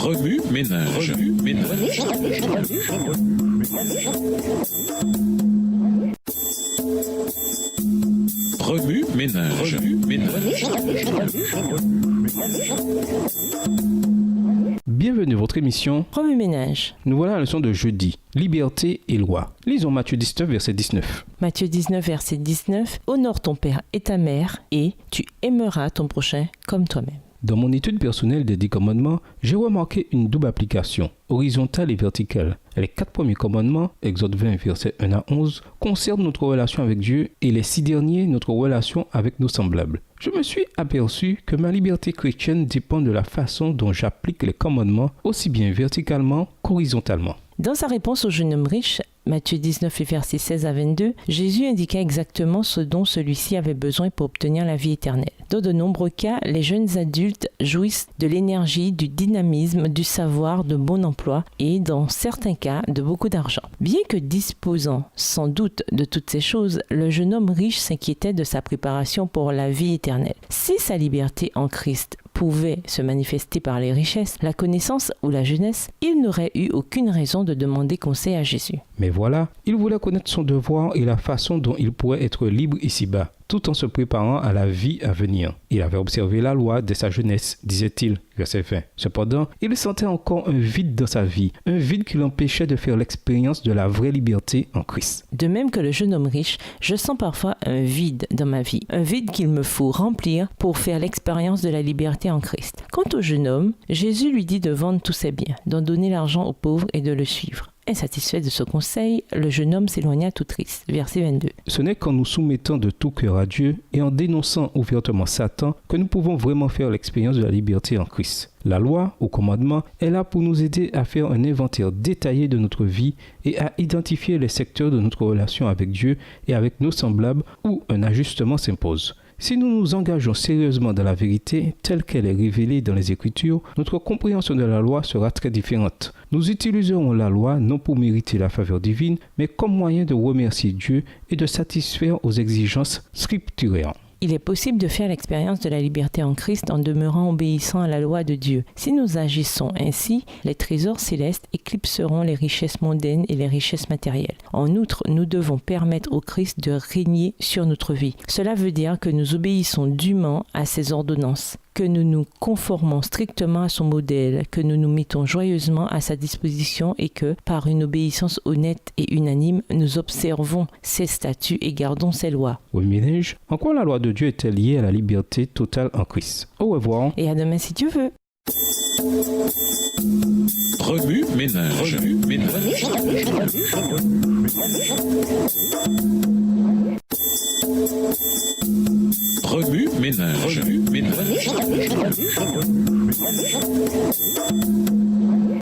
Remue ménage. Remue ménage. Bienvenue à votre émission Remue ménage. Nous voilà à la leçon de jeudi, liberté et loi. Lisons Matthieu 19, verset 19. Matthieu 19, verset 19. Honore ton père et ta mère, et tu aimeras ton prochain comme toi-même. Dans mon étude personnelle des 10 commandements, j'ai remarqué une double application, horizontale et verticale. Les 4 premiers commandements, Exode 20, versets 1 à 11, concernent notre relation avec Dieu et les 6 derniers, notre relation avec nos semblables. Je me suis aperçu que ma liberté chrétienne dépend de la façon dont j'applique les commandements, aussi bien verticalement qu'horizontalement. Dans sa réponse au jeune homme riche, Matthieu 19, versets 16 à 22, Jésus indiqua exactement ce dont celui-ci avait besoin pour obtenir la vie éternelle. Dans de nombreux cas, les jeunes adultes jouissent de l'énergie, du dynamisme, du savoir, de bon emploi et, dans certains cas, de beaucoup d'argent. Bien que disposant sans doute de toutes ces choses, le jeune homme riche s'inquiétait de sa préparation pour la vie éternelle. Si sa liberté en Christ pouvait se manifester par les richesses, la connaissance ou la jeunesse, il n'aurait eu aucune raison de demander conseil à Jésus. Mais voilà, il voulait connaître son devoir et la façon dont il pourrait être libre ici-bas, tout en se préparant à la vie à venir. Il avait observé la loi dès sa jeunesse, disait-il, verset 20. Cependant, il sentait encore un vide dans sa vie, un vide qui l'empêchait de faire l'expérience de la vraie liberté en Christ. De même que le jeune homme riche, je sens parfois un vide dans ma vie, un vide qu'il me faut remplir pour faire l'expérience de la liberté en Christ. Quant au jeune homme, Jésus lui dit de vendre tous ses biens, d'en donner l'argent aux pauvres et de le suivre. Insatisfait de ce conseil, le jeune homme s'éloigna tout triste. Verset 22. Ce n'est qu'en nous soumettant de tout cœur à Dieu et en dénonçant ouvertement Satan que nous pouvons vraiment faire l'expérience de la liberté en Christ. La loi, ou commandement, est là pour nous aider à faire un inventaire détaillé de notre vie et à identifier les secteurs de notre relation avec Dieu et avec nos semblables où un ajustement s'impose. Si nous nous engageons sérieusement dans la vérité telle qu'elle est révélée dans les Écritures, notre compréhension de la loi sera très différente. Nous utiliserons la loi non pour mériter la faveur divine, mais comme moyen de remercier Dieu et de satisfaire aux exigences scripturaires. Il est possible de faire l'expérience de la liberté en Christ en demeurant obéissant à la loi de Dieu. Si nous agissons ainsi, les trésors célestes éclipseront les richesses mondaines et les richesses matérielles. En outre, nous devons permettre au Christ de régner sur notre vie. Cela veut dire que nous obéissons dûment à ses ordonnances, que nous nous conformons strictement à son modèle, que nous nous mettons joyeusement à sa disposition et que, par une obéissance honnête et unanime, nous observons ses statuts et gardons ses lois. Oui, ménage, en quoi la loi de Dieu est-elle liée à la liberté totale en Christ? Au revoir. Et à demain si Dieu veut. Remue ménage. Remue ménage.